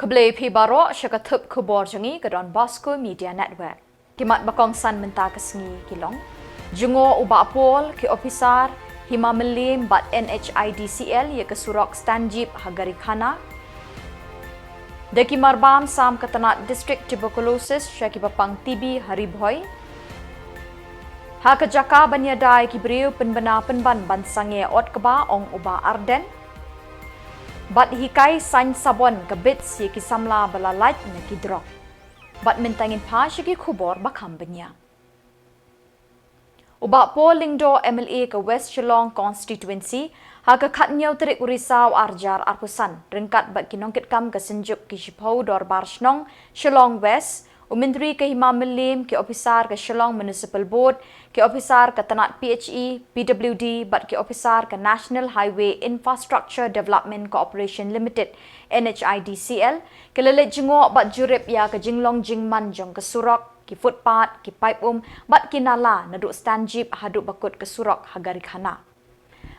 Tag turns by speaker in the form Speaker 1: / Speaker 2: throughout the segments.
Speaker 1: Keblai pi baro syakatup Khuborjylla ke Donbosco Media Network. Kimat bakong san menta kesengi kilong. Jungo ubak pol ke ofisar hima melim bat NEHU ye ke surok stanjip hagari khana. Deki marbam sam ketanat district tuberculosis syaki bapang TB haribhoi. Ha kejaka banyadai ki beriu penbena penban bansange ot keba ong uba arden. Bat hikai sain sabon kebits ye ki Samla balalait na ki drop. Bat mentangin pa syaki Khubor bakam benya. Uba polling do MLA ke West Shillong constituency ha ke khatnyau terik Risaw arjar arpusan ringkat bat kinongkit kam ke senjuk ki Shipau dor barsnong Shillong West Menteri ke Hima Melim ke ofisar ke Shillong Municipal Board ke ofisar ke Tanat PHE PWD bat ke ofisar ke National Highway Infrastructure Development Corporation Limited NEHU ke lelet jengok bat jurip ya ke jinglong jingman jong ke surok ki footpath ki pipe bat kinala naduk stanjip haduk bakut ke surok hagari khana.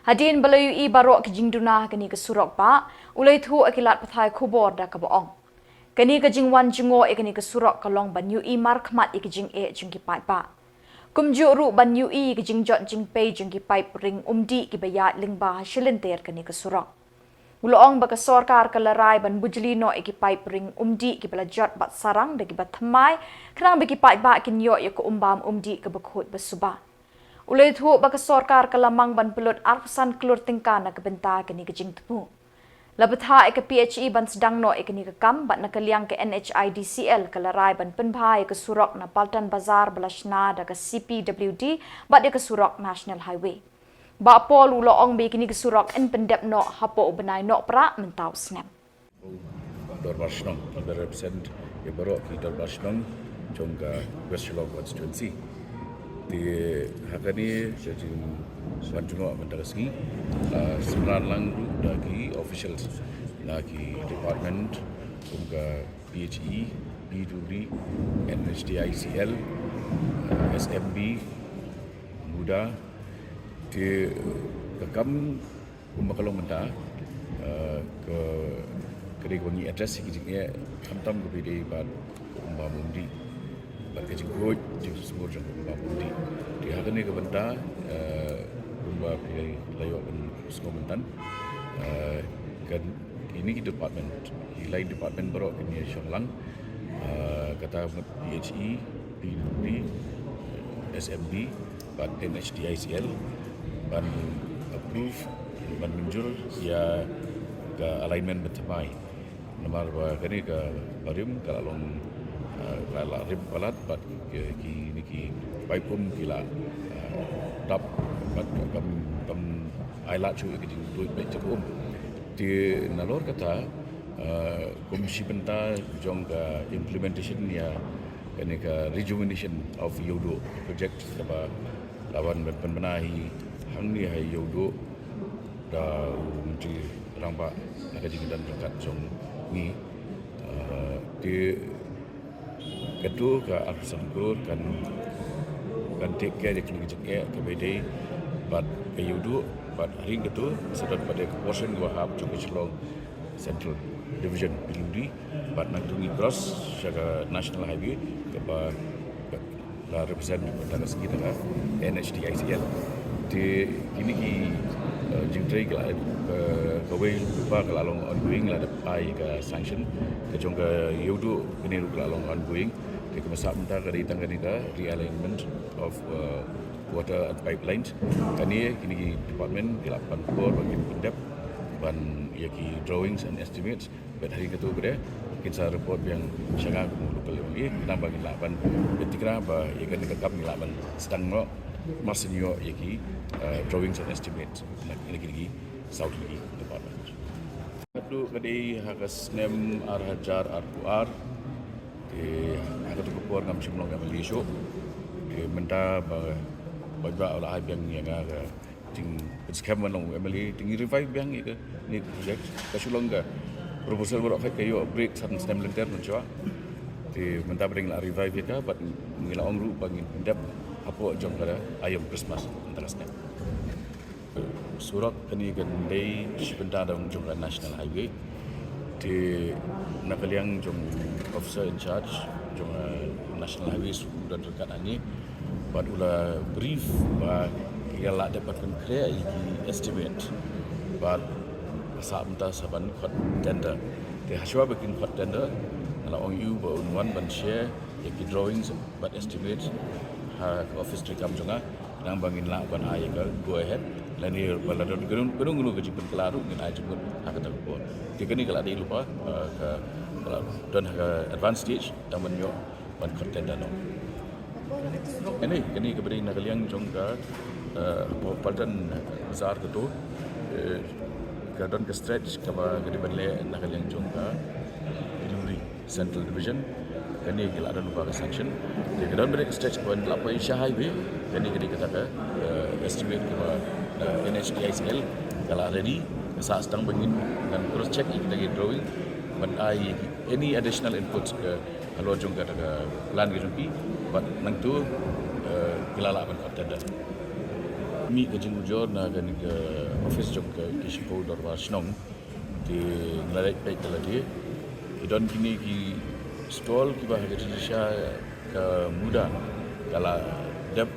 Speaker 1: Hadin balayui barok ke jingduna kini ke surok pa ulai thu akilat pathai Khubor da ke boong. Kani ke jingwan jingo e kani ke surok kalong ban yui markmat e ke jing e jing ki pipe pa. Kumju ru ban yui ke jingjot jingpei jing ki pipe ring umdi ki bayat lingba shilinter kani ke surok. Uloong baka sorkar ke larai ban bujlino e ki pipe ring umdi ki belajot bat sarang da ki bat thamai kenang baki pipe ba kin yo ye ko umbam umdi ke bakhut basuba. Ulai thu baka sorkar ke lamang ban pelut arpasan kelur tingkana ke benta kani ke jing tepu. Labatha ke PHE ban sedang no ke ni ke kam bat nak liang ke NEHU ke larai ban penbhai ke surok na Paltan Bazar Belashna da ke CPWD bat ke surok National Highway. Ba pol uloong be kini ke surok en pendep no hapo benai no pra mentau snap.
Speaker 2: Donbosco represent ye barok ki Donbosco jongga West Shillong constituency. Di hakani jadi wanjungo mendarasi sembilan lang lagi officials lagi department jongga PHE PWD NEHU SMB muda di kekam umakalong menta ke kiri wangi address sikitnya kamtam ke PD bad umba mundi bad kecil goj jeng semua jeng umba mundi di hari ini ke benda umba pilih layu ban sekomentan kan ini department lain department baru ini Shillong kata PHE PWD SMB bad NEHU ban approve ban menjur ya ke alignment bertemai nomor kini ke barium kalau long kalau rim palat bat ki pipe pun kila tap bat kam ailat cu ke duit baik cukup di nalor kata komisi benta jong ke implementation ya kini ke rejuvenation of Yodo project kapa lawan berbenahi hang ni hai Yodo da di rampak nak jing dan dekat jong ni di kedua ke arsan kur kan take care jeng jeng ke bede bat ke Yodo bat hari kedua sedot pada portion gua hab jong Shillong Central Division Piludi bat nak dungi cross secara National Highway ke la represent pada sekitar NEHU di kini ki jingtrai ke kawai lupa ke lalong ongoing la dapai ke sanction ke jong ke Yodo kini lu ke lalong ongoing di kemasak mentah ke ditang ke realignment of water and pipelines kini ki department ke 84 bagi pendep ban yaki drawings and estimates bet hari ketu bre kinsa report yang syaga lokal ni kita bagi 8 ketika ba yakan kekam 8 sedang no masinyo yaki drawings and estimates nak ini South lagi department adu kadi hakas nem arhajar arpuar di hakat Khubor ngam simlong ngam lisho di menta ba olah yang aga ting skema long emily ting revive yang ke ni project ka Shillong ka proposal borok kayo break san stem lenter mencoba di menta bring la revive ka but ngila ong ru bangin ndap apo jong kada ayam Christmas antarasnya surat kini gandai sebentar dalam jumlah National Highway di nakaliang jong officer in charge jong national highways dan dekat ini buat ula brief ba ialah dapat clear estimate buat saat mentah saban kot tender di haswa bikin kot tender kalau orang you ba unwan ban share yaki drawings but estimate ha office trikam jonga nang bangin la ban ai go ahead lani baladon gunung gaji pen kelaru ngin ai jemput hak tak ko dikini kalau ada lupa ke dan ke advanced stage taman yo ban kot tender no ini kepada nakaliang jongka patan besar gitu kadon ke stretch kaba gede banle nakaliang jongka Iluri Central Division kani gila ada lupa ke sanction di kadon beri stretch ban lapai Shah Highway kani gede kata ke estimate kaba NHU kalau ready saat sedang begin dan terus check lagi drawing ban ai any additional inputs ke kalau jongka ke plan ke jongki but nang tu kilala ban tender mi ke jingujor na kan ke office job ke Khuborjylla Vocational di ngalai baik lagi dan kini ki stall ki bah ke ke muda kala dep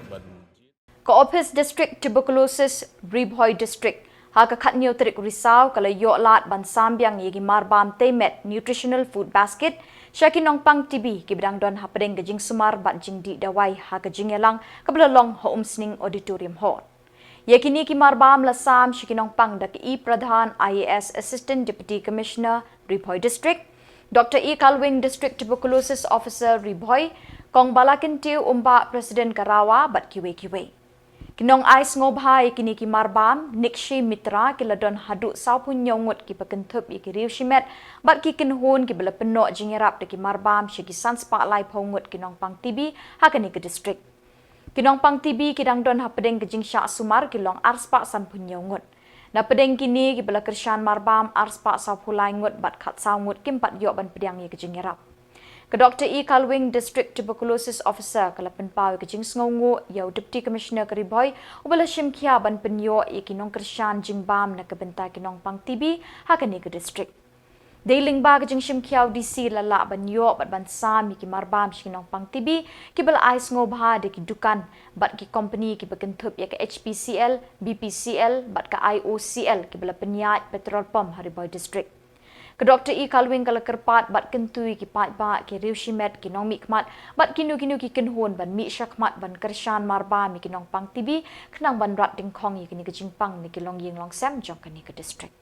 Speaker 1: Ke Office District Tuberculosis Ribhoi District Haka Khatnyo Trik Risaw kala Yoklat ban sambiang yegi marbam temet nutritional food basket Syaki nongpang TB kibidang don hapadeng gajing sumar bat jing di dawai ha gajing yalang kabelalong ho umsning auditorium hall. Yakini ki marbam lasam syaki nongpang dak I Pradhan IAS Assistant Deputy Commissioner Ribhoi District Dr. E Kalwing District Tuberculosis Officer Ribhoi kong balakin tiu umba Presiden Karawa bat kiwe. Kinong ais ngobhai kini ki marbam nikshi mitra kila don haduk saupun nyongut ki pakentup ki riu shimet bat ki kinhun ki bela penok jingerap de ki marbam syaki sanspak lai pongut kinong pang tibi hakani ke district. Kinong pang tibi kidang don hapadeng ke jing syak sumar kilong arspak sampun nyongut. Na pedeng kini ki bela kersyan marbam arspak saupulai ngut bat khat saungut kimpat yok ban pedang ye ke jingerap. Ke Dr. E Kalwing District Tuberculosis Officer kala penpau ke jing sngongu yau Deputy Commissioner Ribhoi ubala shimkia ban penyo e kinong kersyan jingbam na kebentai kinong pang TB hakani ke district. Deiling ba ke jing shimkia DC lala ban yo bat ban sam ki marbam kinong pang TB ki bala ais ngobha de ki dukan bat ki company ki bekentup ya ke HPCL, BPCL bat ke IOCL ki bala penyat petrol pump Ribhoi District. Ke Dr. E Kalwing kala kerpat bat kentui ki pat ba ki riu shimet ki nong mikmat bat kinu ki kenhun ban mi syakmat ban kersyan marba mi ki nong pang tibi kenang ban rat ding kong ki ni ke jingpang ni ki long ying long sam jok ni ke district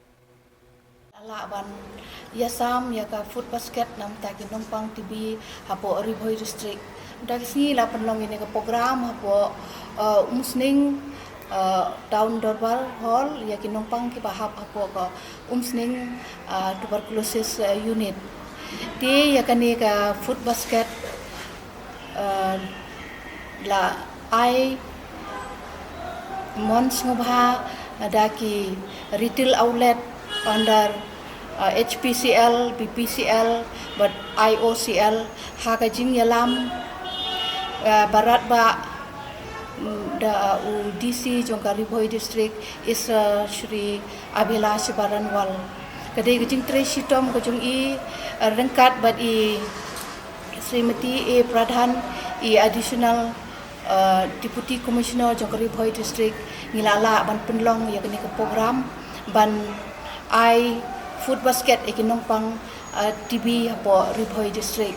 Speaker 3: ala ban ya sam ya ka food basket nam ta ki nong pang tibi hapo Ribhoi District dak si la penlong ini ke program hapo musning Town Dorbar Hall ya kinong pang ki bahap apo ko umsning tuberculosis unit di ya kani ka food basket la ai mons ngobha ada ki retail outlet under HPCL, BPCL, but IOCL haga jing yalam barat ba the DC Jongka Ribhoi District is Shri Abhilash Baranwal. Kadai kejing Tracy Tom kejung I rengkat bat I Srimati A Pradhan I additional Deputy Commissioner Jongka Ribhoi District ngilala ban penlong ya kini ke program ban I food basket ikinong pang TB hapo Ribhoi District.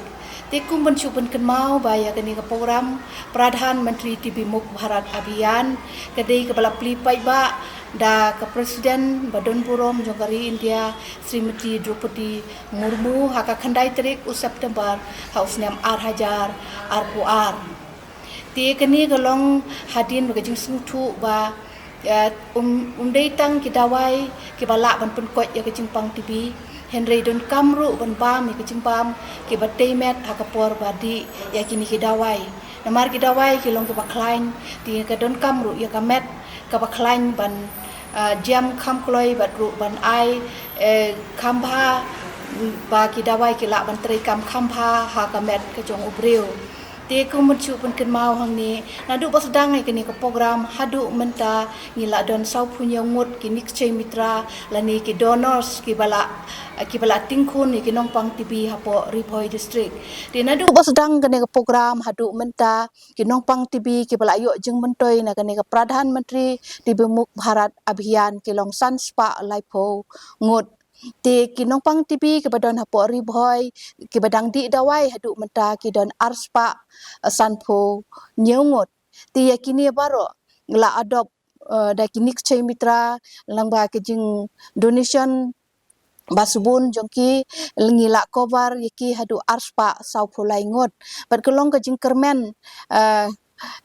Speaker 3: Tekum bencuban kenmau baya kini ke program Pradhan Menteri TB Muk Bharat Abhiyan kadai kepala pelipai ba da ke Presiden Badon Burom Jongkari India Srimati Draupadi Murmu haka khandai tarik September haus nyam Hajar Ar te kini galong hadin bagajing sungtu ba umdei tang kidawai kibala ban penkot ya kejing pang TB Henry don kamru ban bam ke jimpam ke batei met hakapor badi ya kini kidawai namar kidawai kilong ke baklain ti ke don kamru ya kamet ke baklain ban jam kamkloi batru ban ai kambha ba kidawai kila ban tri kam kambha ha kamet ke jong ubreu Te ko mencu pun ken mau hang ni nadu pas dang ai kini ke program hadu menta ngila don sau punya ngut kini kecai mitra lani ki donors ki bala tingkun ni ki nong pang tibi hapo Ripoi district di nadu pas dang kini ke program hadu menta ki nong pang tibi ki bala yo jeng mentoi na kini ke pradhan menteri di bemuk bharat abhiyan ki long san spa laipo ngut ti kinong pang tibi ke badon hapo Ripoi ki badang di dawai hadu menta ki don arspa sanpo nyeungot ti yakini baro la adopt da kini kecai mitra langba ke jing donation basubun jongki ngila kobar yaki hadu arspa sau pulai ngot bat kelong ke jing kermen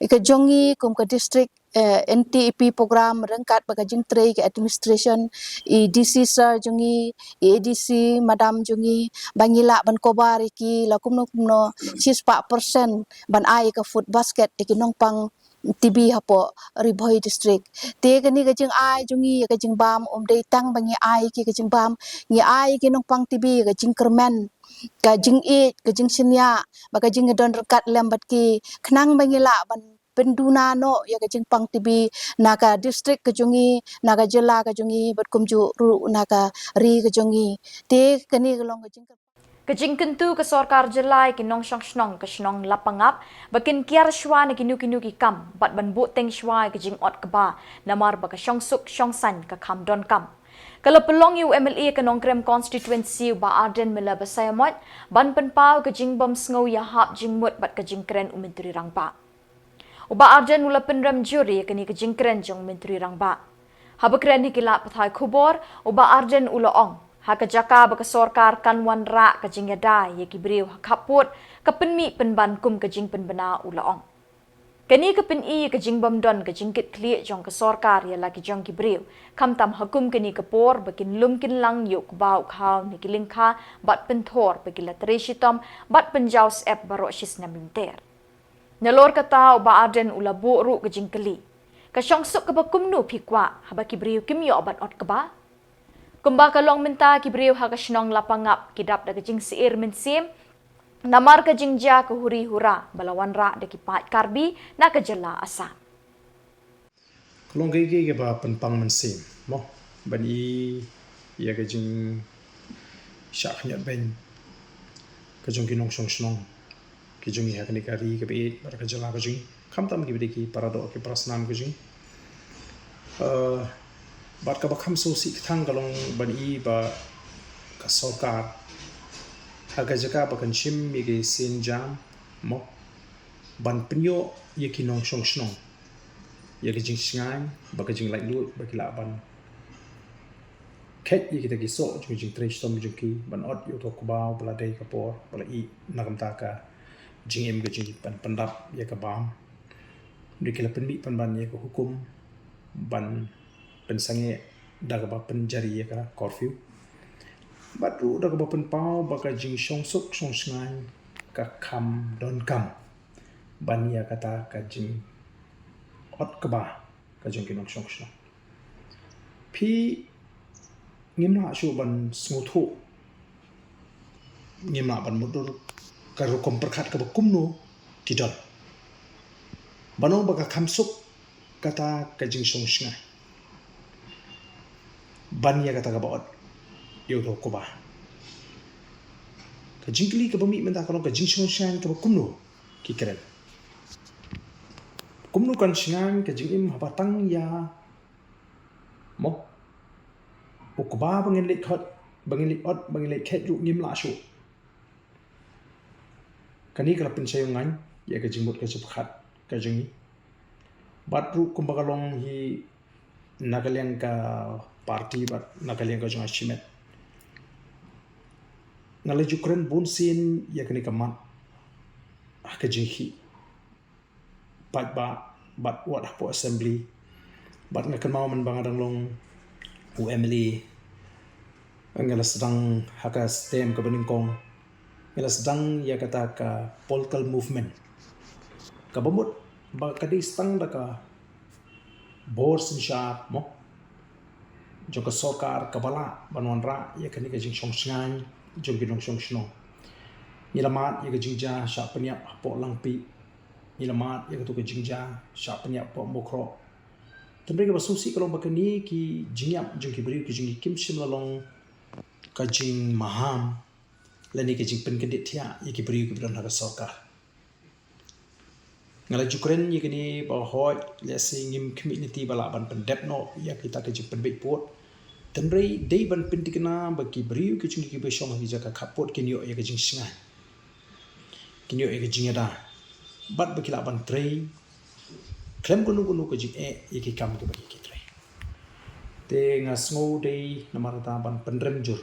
Speaker 3: ke jongi kum ke distrik NTEP program rengkat baka jing trei ke administration EDC sir jongi EDC madam jongi bangila ban kobar iki la kumno 6% ban ai ke food basket iki nongpang TB hapo Ripoi district te kani ke jing ai jongi ke jing bam dei tang bangi ai ki ke jing bam ngi ai ki nongpang TB ke jing kermen ka jing e ke jing sinya baka jing don rekat lembat ki khnang bangila ban penduna no ya ke jing pang TB naga district ke jongi naga Jylla ke jongi bat kumju ru naga ri ke jongi te kani kelong ke jing
Speaker 1: Kajing kentu ke sorkar Jylla ki nong snong ke snong lapangap bakin kiar shwa ni kinu ki kam bat ban bu teng shwa kajing ot keba namar baka suk san ka kam don kam. Kalau pelong yu MLA ke nong krem constituency ba Arden mila basayamot ban penpau kajing bom sngau ya hap jing mut bat kajing kren umentri rangpa. Uba Arden ula penrem juri kini kajing kren jong menteri rangba. Haba kren ni kila pathai Khubor uba Arden ula ong. Haka jaka baka sorkar kanwan ra kajing yada ye kibriu hakaput kapenmi penban kum kajing penbena ula ong. Kani kapen i kajing bamdon kajing kit kli jong ke sorkar ye lagi jong kibriu kam tam hakum kani kapor bakin lumkin lang yuk bau khau ni kilingkha bat penthor bagila treshitom bat penjaus ep baro shis na minter. Nalor kata uba Arden ula bu ru kajing kli. Kasyong suk kabakum nu pikwa haba kibriu kimyo bat ot kaba. Kumba kalong menta kibriu hakasnong lapangap kidap da kajing siir mensim namar kajing ja huri hura balawan ra da kipat karbi na kajala asa.
Speaker 4: Kalong gay ke ba penpang mensim mo bani ya kajing syaknya ben kajong kinong snong kajong ya kani kari ke be bar kajala kajing kam tam ki bideki parado ke prasnam kajing bat ka bakham so si thang kalong bani ba ka sorkar haga jaka bakan shim mi ge sin jam mo ban pinyo ye kinong snong ye ge jing sngai ba ka jing lai lu ba ki la ban ket ye kita ki so jing tresh tom jing ki ban ot yo to kubao bala dei ka por bala i nagam ta ka jing em ge jing pan pandap ye ka bam dikila penbi pan ban ye ka hukum ban pensange daga ba penjari ye ka curfew batu daga ba penpau ba ka jing suk song sngai ka kam don kam ban ya kata ka jing ot ka ba ka jing kinong song snong pi ngimna shu ban smuthu ngimna ban mudur ka rukom perkhat ka kumno tidal bano ba ka kamsuk kata ka jing song sngai ban ya kata ka ba ot yo to ko ba ka jingli ka bami menta kalong ka jing song sngai ka kumno ki keren kumno kan sngai ka jing im habatang ya mo ukba bangin lit hot bangin lit ot bangin lit khet ru ngim la shu kani kala pin sayong ngan ya ka jingbot ka chapkhat ka jingi bat ru kumbagalong hi nagalyang ka party bat nagalyang ka jong shimet ngalai jukren bunsin ya kani kamat ka jinghi bat ba bat wat hapo assembly bat ngakan mau man bangadang long UMLA ngala sedang haka stem ka beningkong ngala sedang ya kata ka political movement ka bamut ba kadi stang da ka bor sin sharp mo jo ka sorkar ka bala banwan ra ya kani ka jing song sngai jong ginong song snong Nilamat ya ke jingja syak peniap pok langpi. Nilamat ya ke tu ke jingja syak peniap pok mokro. Tapi ke basusi kalau bakani ki jingyap jung ki beri ki jing kim sim lalong ka jing maham lani ke jing pen kedit tia ya ki beri ki bran ha sarkar. Ngala jukren ya kini bahoi le singim community bala ban pendep no ya kita ke jing pen beit pot. Tenrei dei ban pen tikna bagi beri ki jing ki be shong ki jaka kapot kini yo ya ke jing singai. Kini yo ya ke jing ada. Bat bagi la ban trei klem gunu ke jing iki kam ke bagi kita. Te ngasngo dei namarata ban pendrem jur.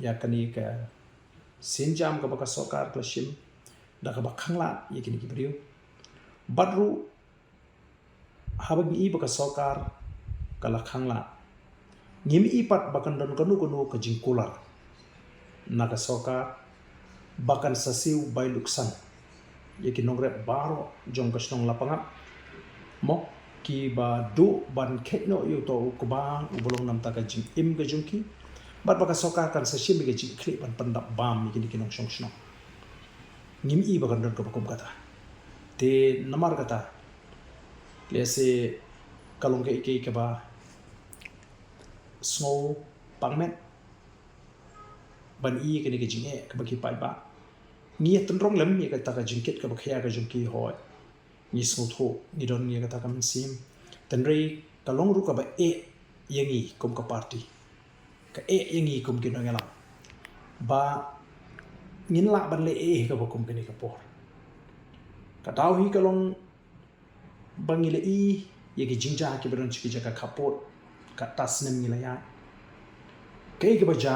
Speaker 4: Ya kani ke sinjam ke baka sokar klasim da ka bakhangla ya kini ki beriu. Badru habagi i baka sokar kala khangla. Ngim i pat bakan don gunu ke jing kular. Naga sokar bakan sasiu bai luksan. Ya ki nongre baro jong kasnong lapangap. Mok ki ba du ban kekno yu to kubang ubulong nam taka jing im ke jungki bat baka sokar kan sashim ke jing klip ban pendap bam ki kinong shong shong ngim i bakan don ko bakom kata te namar kata lese kalong ke ba snow pangmet ban i ke jing ke baki pai ba ngi tenrong lem ye kata ka jingkit ke bakhya ka jungki hoy ni sotho ni don ni kata kam sim tenrei kalong ru ka ba yangi kom ka party ka yangi kom ki no ngala ba ngin la ban le ka ba kom kini ka por ka tau hi kalong bangile i ye ki jingja ki beron chi jaka kapot ka tas nem ngila ya ke ba ja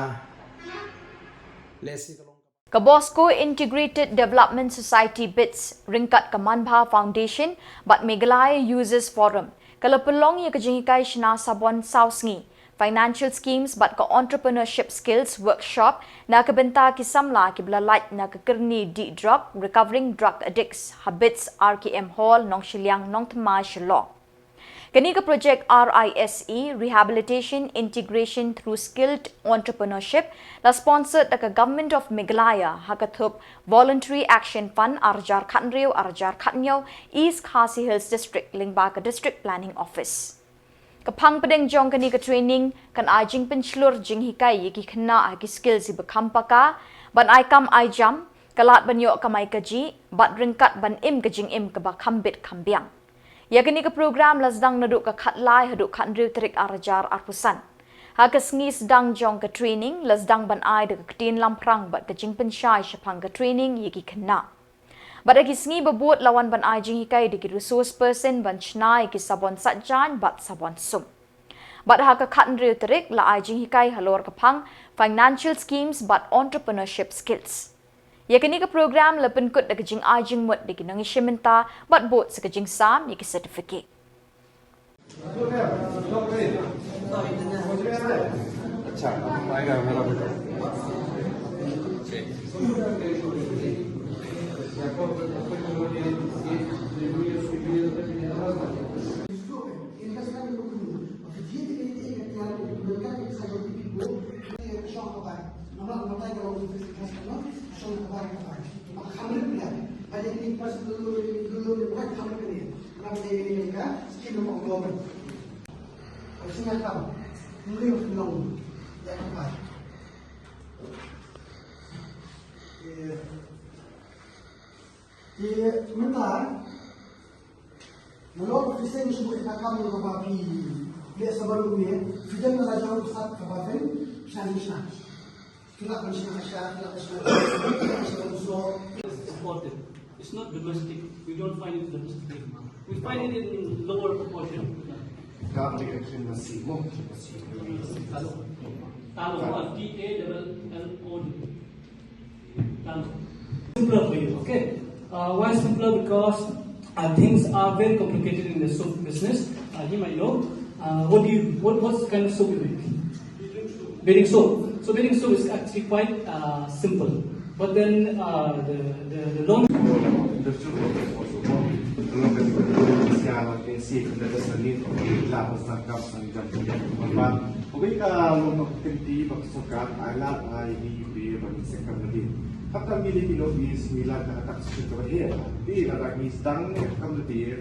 Speaker 4: lesi kalong
Speaker 1: Bosco Integrated Development Society bids ringkat ke Manbha Foundation but Meghalaya Users Forum. Kalau pelong ia kejengkai Shina Sabon Sausngi. Financial schemes but ke entrepreneurship skills workshop na kebentar ki Samla ki belalait na kekerni di drug recovering drug addicts habits RKM Hall nong Shillong nong Temai Shillong. Kini ke projek RISE Rehabilitation Integration through Skilled Entrepreneurship la sponsored ke Government of Meghalaya hakathup Voluntary Action Fund Arjar Khatnyau East Khasi Hills District lingba ke District Planning Office. Kapang pedeng jong kini ke training kan ajing pencelur jing hikai yiki kena haki skills ibe kampaka ban aikam jam kalat banyok kamai kaji bat ringkat ban im kejing im ke bakambit kambiang. Ya kini ke program lasdang naduk ke khatlai haduk khandriu terik arjar arpusan. Haka sengi sedang jong ke training lasdang ban ai de ketin lamprang bat kejing pensyai syapang ke training yiki kena. Bat agi sengi bebuat lawan ban ai jing hikai de resource person ban chnai ki sabon satjan bat sabon sum. Bat haka khandriu terik la ai jing hikai halor kapang financial schemes bat entrepreneurship skills. Ya kini ke program lepen kut de kejing ajing mut de kinang ishimenta bat bot se kejing sam yiki certificate.
Speaker 5: Sementara menurut fisik disebut nakam yang kapapi dia sebelum dia sudah melajar ustaz kapapi syarishna tidak bersihkan tidak bersihkan
Speaker 6: It's important. It's not domestic. We don't find it domestic. We find it in lower proportion. Talo. T-A-L-L-O-D. Talo. Simpler for you, okay? Why simpler? Because things are very complicated in the soap business. You might know. What kind of soap you make? Bathing soap. So bathing soap is actually quite simple. But then the long
Speaker 7: Hatta mili is milan na atak sa kabahiya. Di atak is dang kamati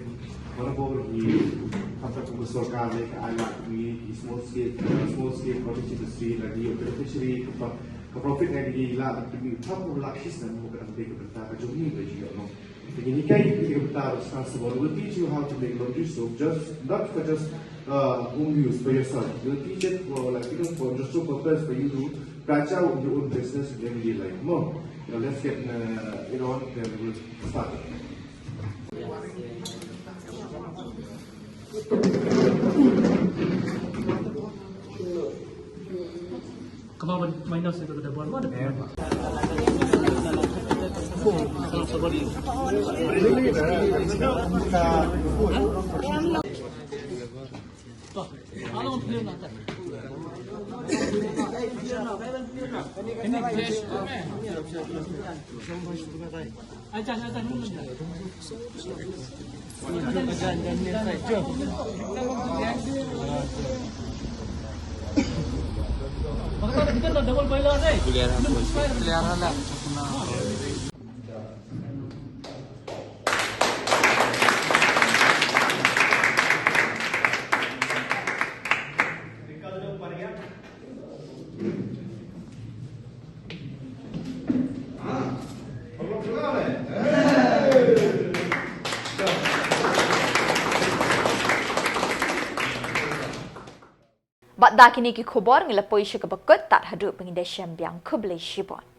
Speaker 7: manapor hi hatta kung sorkar ka anak ni small scale cottage industry lagi beneficiary ka profit lagi la tu tapu lakis dan mo kan ke berta ka jomni ba ji no. Begini kai ke berta responsible will teach you how to make laundry soap just not for just home use for yourself. Will teach it for like for just for purpose for you to branch out your own business in daily life more. Let's get it on, then we'll start.
Speaker 6: Kemarin minus itu pada buat mana? Kita double boiler deh. Pelihara lah.
Speaker 1: Bat dah kini ki Khubor ngilapoi syakabakut tak hadu pengindai syambiang Khuborjylla.